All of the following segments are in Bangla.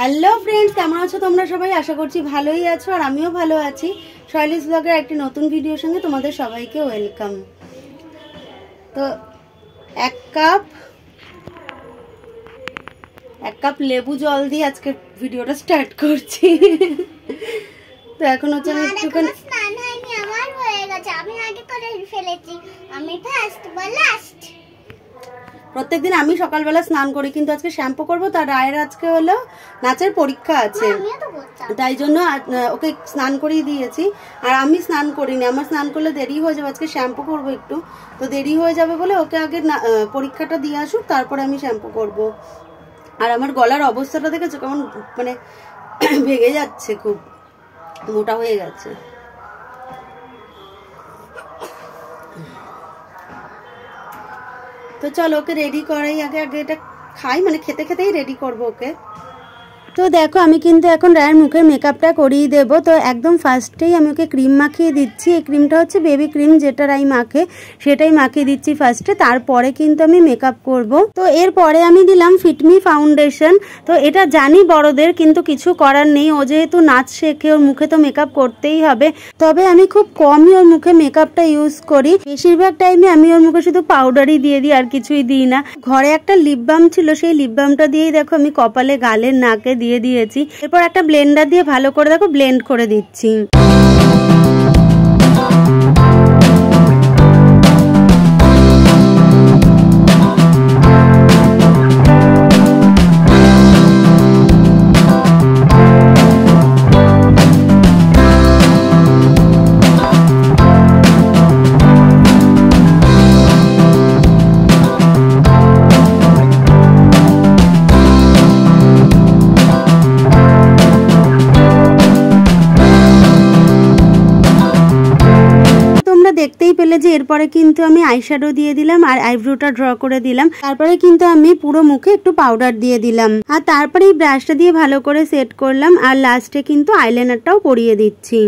হ্যালো ফ্রেন্ডস, কেমন আছো তোমরা সবাই? আশা করছি ভালোই আছো আর আমিও ভালো আছি। শৈলীস ব্লগের একটি নতুন ভিডিওর সঙ্গে তোমাদের সবাইকে ওয়েলকাম। তো এক কাপ লেবু জল দিয়ে আজকে ভিডিওটা স্টার্ট করছি। তো এখন হচ্ছে আমি একটুখানি স্নান হয়নি, আমার হয়ে গেছে, আমি আগে করে ফেলেছি, আমি ফার্স্ট বা লাস্ট। প্রত্যেকদিন আমি সকালবেলা স্নান করি, কিন্তু আজকে শ্যাম্পু করবো। তার রায়ের আজকে হলো নাচের পরীক্ষা আছে, তাই জন্য ওকে স্নান করিয়ে দিয়েছি। আর আমি স্নান করিনি, আমার স্নান করলে দেরি হয়ে যাবে। আজকে শ্যাম্পু করবো একটু, তো দেরি হয়ে যাবে বলে ওকে আগে পরীক্ষাটা দিয়ে আসুক, তারপরে আমি শ্যাম্পু করব। আর আমার গলার অবস্থাটা দেখেছো কেমন, মানে ভেঙে যাচ্ছে, খুব মোটা হয়ে গেছে। তো চলো ওকে রেডি করাই, আগে এটা খাই, মানে খেতে খেতেই রেডি করবো ওকে। তো দেখো আমি কিন্তু এখন রায়ের মুখের মেকআপটা করিয়ে দেবো। তো একদম ফার্স্টেই আমি ওকে ক্রিম মাখিয়ে দিচ্ছি। এই ক্রিমটা হচ্ছে বেবি ক্রিম, যেটা রাই মাখে সেটাই মাখিয়ে দিচ্ছি ফার্স্টে, তারপরে কিন্তু আমি মেকআপ করব। তো এরপরে আমি দিলাম ফিটমি ফাউন্ডেশন। তো এটা জানি বড়দের, কিন্তু কিছু করার নেই, ও যেহেতু নাচ শেখে ওর মুখে তো মেকআপ করতেই হবে। তবে আমি খুব কমই ওর মুখে মেকআপটা ইউজ করি, বেশিরভাগ টাইমে আমি ওর মুখে শুধু পাউডারই দিয়ে দিই, আর কিছুই দিই না। ঘরে একটা লিপ বাম ছিল, সেই লিপ বামটা দিয়েই দেখো আমি কপালে, গালে, নাকে দিয়ে দিয়েছি। এরপর একটা ব্লেন্ডার দিয়ে ভালো করে দেখো ব্লেন্ড করে দিচ্ছি। দেখতেই পেলে যে এরপরে কিন্তু আমি আইশ্যাডো দিয়ে দিলাম আর আইব্রোটা ড্র করে দিলাম। তারপরে কিন্তু আমি পুরো মুখে একটু পাউডার দিয়ে দিলাম, আর তারপরে এই ব্রাশটা দিয়ে ভালো করে সেট করলাম, আর লাস্টে কিন্তু আইলাইনারটাও পরিয়ে দিচ্ছি।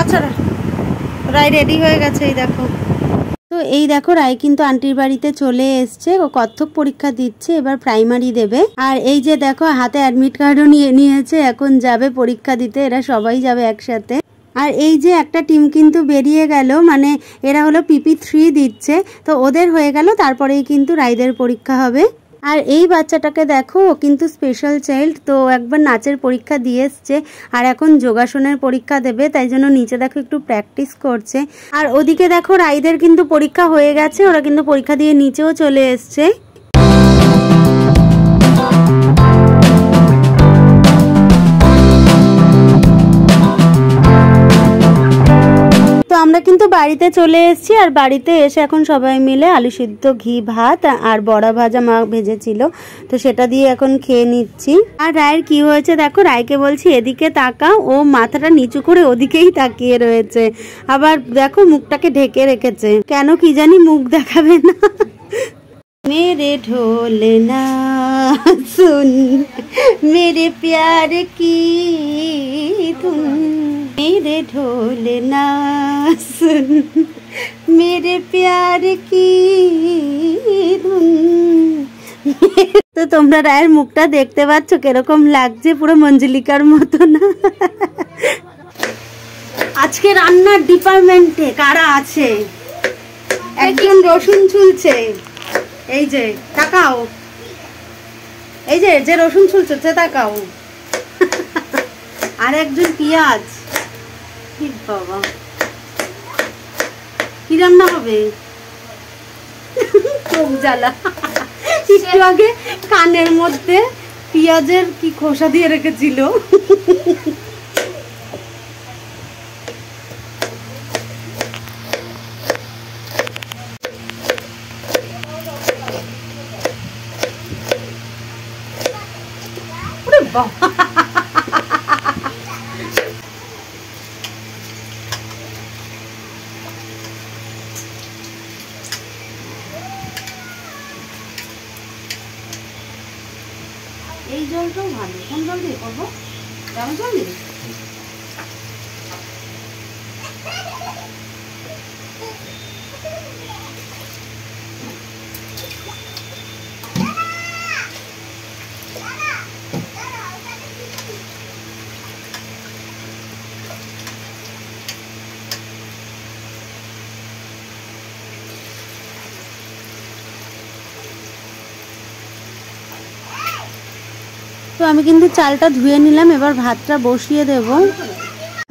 আচ্ছা, রাই রেডি হয়ে গেছে, এই দেখো। তো এই দেখো রাই কিন্তু আন্টির বাড়িতে চলে এসছে, ও কত্থক পরীক্ষা দিচ্ছে, এবার প্রাইমারি দেবে। আর এই যে দেখো হাতে অ্যাডমিট কার্ডও নিয়ে নিয়েছে, এখন যাবে পরীক্ষা দিতে, এরা সবাই যাবে একসাথে। আর এই যে একটা টিম কিন্তু বেরিয়ে গেল, মানে এরা হলো PP3 দিচ্ছে, তো ওদের হয়ে গেল, তারপরেই কিন্তু রাইদের পরীক্ষা হবে। আর এই বাচ্চাটাকে দেখো, ও কিন্তু স্পেশাল চাইল্ড, তো একবার নাচের পরীক্ষা দিয়ে এসছে আর এখন যোগাসনের পরীক্ষা দেবে, তাই জন্য নিচে দেখো একটু প্র্যাকটিস করছে। আর ওদিকে দেখো রাইদের কিন্তু পরীক্ষা হয়ে গেছে, ওরা কিন্তু পরীক্ষা দিয়ে নিচেও চলে এসছে। আমরা কিন্তু বাড়িতে চলে এসেছি, আর বাড়িতে এসে এখন সবাই মিলে আলু সিদ্ধ, ঘি ভাত আর বড়া ভাজা মা ভেজেছিল, তো সেটা দিয়ে এখন খেয়ে নিচ্ছি। আর রায়ের কি হয়েছে দেখো, রায়কে বলছি এদিকে তাকা, ও মাথাটা নিচু করে ওদিকেই তাকিয়ে রয়েছে, আবার দেখো মুখটাকে ঢেকে রেখেছে, কেন কি জানি মুখ দেখাবে না। मेरे ढोलना सुन मेरे प्यार की धुन, मेरे ढोलना सुन मेरे प्यार की धुन। তো তোমরা রায়ের মুখটা দেখতে পাচ্ছ কিরকম লাগছে, পুরো মঞ্জুলিকার মতো না? আজকে রান্নার ডিপার্টমেন্টে কারা আছে? একজন রসুন ছুলছে, এই যে তাকাও, এই যে রসুন ছুলছে তাকাও, আর একজন পেঁয়াজ। বাবা, কি রান্না হবে? চোখ জ্বালা। একটু আগে কানের মধ্যে পেঁয়াজের কি খোসা দিয়ে রেখেছিল। এই জলটাও ভালো, কোন জল দিয়ে করবো? গরম জল দিয়ে। তো আমি কিন্তু চালটা ধুয়ে নিলাম, এবার ভাতটা বসিয়ে দেব।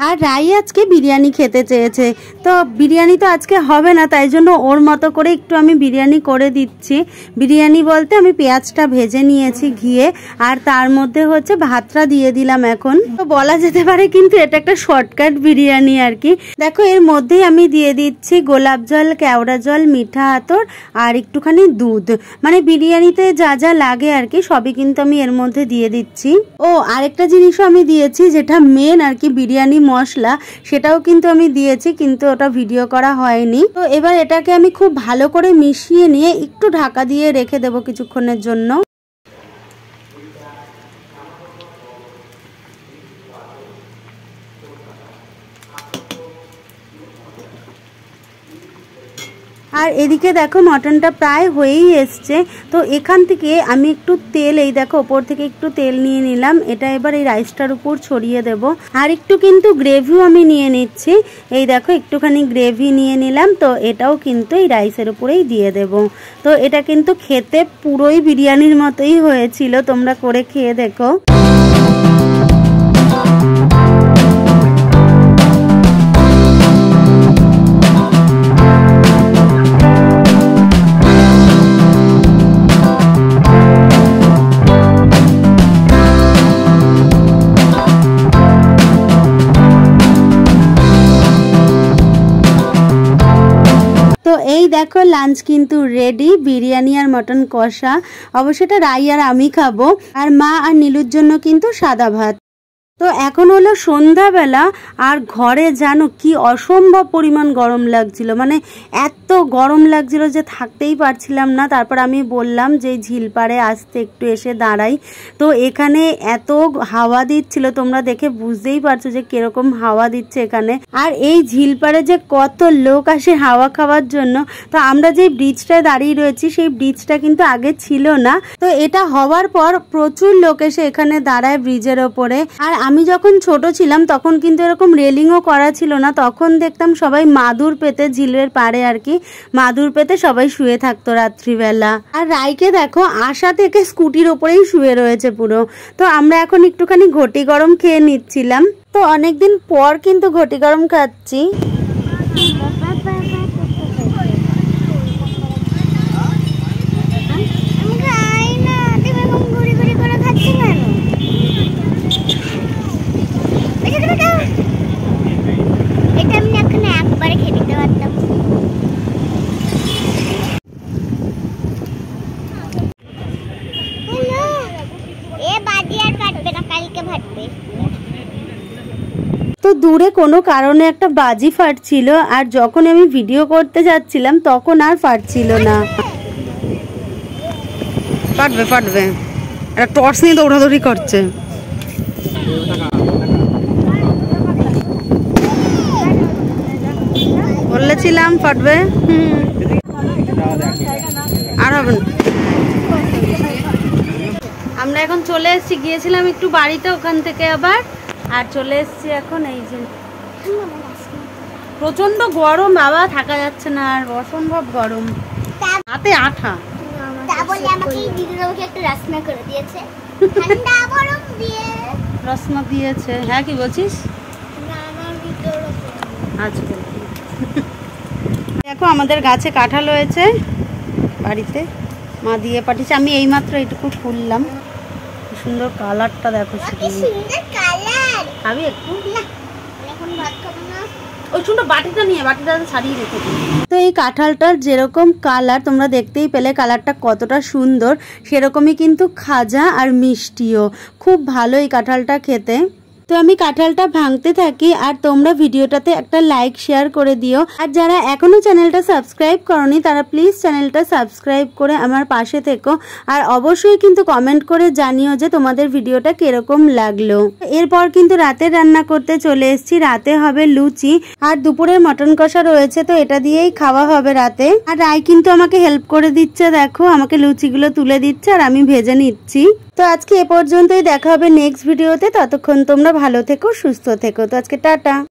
আর রাই আজকে বিরিয়ানি খেতে চেয়েছে, তো বিরিয়ানি তো আজকে হবে না, তাই জন্য ওর মতো করে একটু আমি বিরিয়ানি করে দিচ্ছি। বিরিয়ানি বলতে আমি পেঁয়াজটা ভেজে নিয়েছি ঘিয়ে, আর তার মধ্যে হচ্ছে ভাতটা দিয়ে দিলাম এখন। তো বলা যেতে পারে কিন্তু এটা একটা শর্টকাট বিরিয়ানি আর কি। দেখো এর মধ্যেই আমি দিয়ে দিচ্ছি গোলাপ জল, কেওড়া জল, মিঠা আতর আর একটুখানি দুধ, মানে বিরিয়ানিতে যা যা লাগে আর কি সবই কিন্তু আমি এর মধ্যে দিয়ে দিচ্ছি। ও আরেকটা জিনিসও আমি দিয়েছি যেটা মেন আর কি, বিরিয়ানি মশলা, সেটাও কিন্তু আমি দিয়েছি, কিন্তু ওটা ভিডিও করা হয়নি। তো এবার এটাকে আমি খুব ভালো করে মিশিয়ে নিয়ে একটু ঢাকা দিয়ে রেখে দেবো কিছুক্ষণের জন্য। আর এদিকে দেখো মটনটা প্রায় হয়েই এসছে। তো এখান থেকে আমি একটু তেল, এই দেখো ওপর থেকে একটু তেল নিয়ে নিলাম, এটা এবার এই রাইসটার উপর ছড়িয়ে দেব। আর একটু কিন্তু গ্রেভিও আমি নিয়ে নিচ্ছি, এই দেখো একটুখানি গ্রেভি নিয়ে নিলাম, তো এটাও কিন্তু এই রাইসের উপরেই দিয়ে দেব। তো এটা কিন্তু খেতে পুরোই বিরিয়ানির মতোই হয়েছিল, তোমরা করে খেয়ে দেখো। তো এই দেখো লাঞ্চ কিন্তু রেডি, বিরিয়ানি আর মটন কষা। অবশ্যই এটা রাই আর আমি খাবো, আর মা আর নীলুর জন্য কিন্তু সাদা ভাত। তো এখন হলো সন্ধ্যাবেলা, আর ঘরে জানো কি অসম্ভব পরিমাণ গরম লাগছিল, মানে এত গরম লাগছিল যে থাকতেই পারছিলাম না। তারপর আমি বললাম যে ঝিলপাড়ে আসতে, একটু এসে দাঁড়াই। তো এখানে এত হাওয়া দিচ্ছিল, তোমরা দেখে বুঝতেই পারছো যে কিরকম হাওয়া দিচ্ছে এখানে। আর এই ঝিলপাড়ে যে কত লোক আসে হাওয়া খাওয়ার জন্য। তো আমরা যে ব্রিজটায় দাঁড়িয়ে রয়েছি, সেই ব্রিজটা কিন্তু আগে ছিল না, তো এটা হওয়ার পর প্রচুর লোক এসে এখানে দাঁড়ায় ব্রিজের ওপরে। আর আমি যখন ছোট ছিলাম তখন কিন্তু এরকম রেলিংও করা ছিল না, তখন দেখতাম সবাই মাদুর পেতে, ঝিলের পাড়ে আর কি মাদুর পেতে সবাই শুয়ে থাকতো রাত্রিবেলা। আর রাইকে দেখো আসা থেকে স্কুটির ওপরেই শুয়ে রয়েছে পুরো। তো আমরা এখন একটুখানি ঘটি গরম খেয়ে নিচ্ছিলাম, তো অনেকদিন পর কিন্তু ঘটি গরম খাচ্ছি। তো দূরে কোনো কারণে একটা বাজি ফাটছিল, আর যখন আমি ভিডিও করতে যাচ্ছিলাম তখন আর ফাটছিল না। ফাটবে ফাটবে, একটা টর্চ নিয়ে দৌড়াদৌড়ি করছে। বলেছিলাম ফাটবে, আর হবে না। আমরা এখন চলে এসেছি, গিয়েছিলাম একটু বাড়িতে, ওখান থেকে আবার আর চলে এসেছি এখন। এই যে প্রচন্ড গরম বাবা, থাকা যাচ্ছে না, আর অসম্ভব গরম, হাতে আঠা। রসনা দিয়েছে, হ্যাঁ কি বলছিস? আচ্ছা দেখো আমাদের গাছে কাঁঠাল হয়েছে, বাড়িতে মা দিয়ে পাঠিয়েছে, আমি এইমাত্র এইটুকু খুললাম। সুন্দর কালারটা দেখো, খাবি একটু? ওই সুন্দর বাটিটা নিয়ে, বাটিটা ছাড়িয়ে রেখে দিই। তো এই কাঁঠালটার যেরকম কালার তোমরা দেখতেই পেলে, কালারটা কতটা সুন্দর, সেরকমই কিন্তু খাজা আর মিষ্টিও, খুব ভালো এই কাঁঠালটা খেতে। তো আমি কাঁঠালটা ভাঙতে থাকি, আর তোমরা ভিডিওটাতে একটা লাইক শেয়ার করে দিও। আর যারা এখনো চ্যানেলটা সাবস্ক্রাইব করনি তারা প্লিজ চ্যানেলটা সাবস্ক্রাইব করে আমার পাশে থেকো, আর অবশ্যই কিন্তু কমেন্ট করে জানিও যে তোমাদের ভিডিওটা কিরকম লাগলো। এরপর কিন্তু রাতে রান্না করতে চলে এসেছি, রাতে হবে লুচি, আর দুপুরের মটন কষা রয়েছে, তো এটা দিয়েই খাওয়া হবে রাতে। আর রাই কিন্তু আমাকে হেল্প করে দিচ্ছে, দেখো আমাকে লুচিগুলো তুলে দিচ্ছে আর আমি ভেজে নিচ্ছি। তো আজকে এ পর্যন্তই, দেখা হবে নেক্সট ভিডিওতে। ততক্ষণ তোমরা ভালো থেকো, সুস্থ থেকো। তো আজকে টাটা।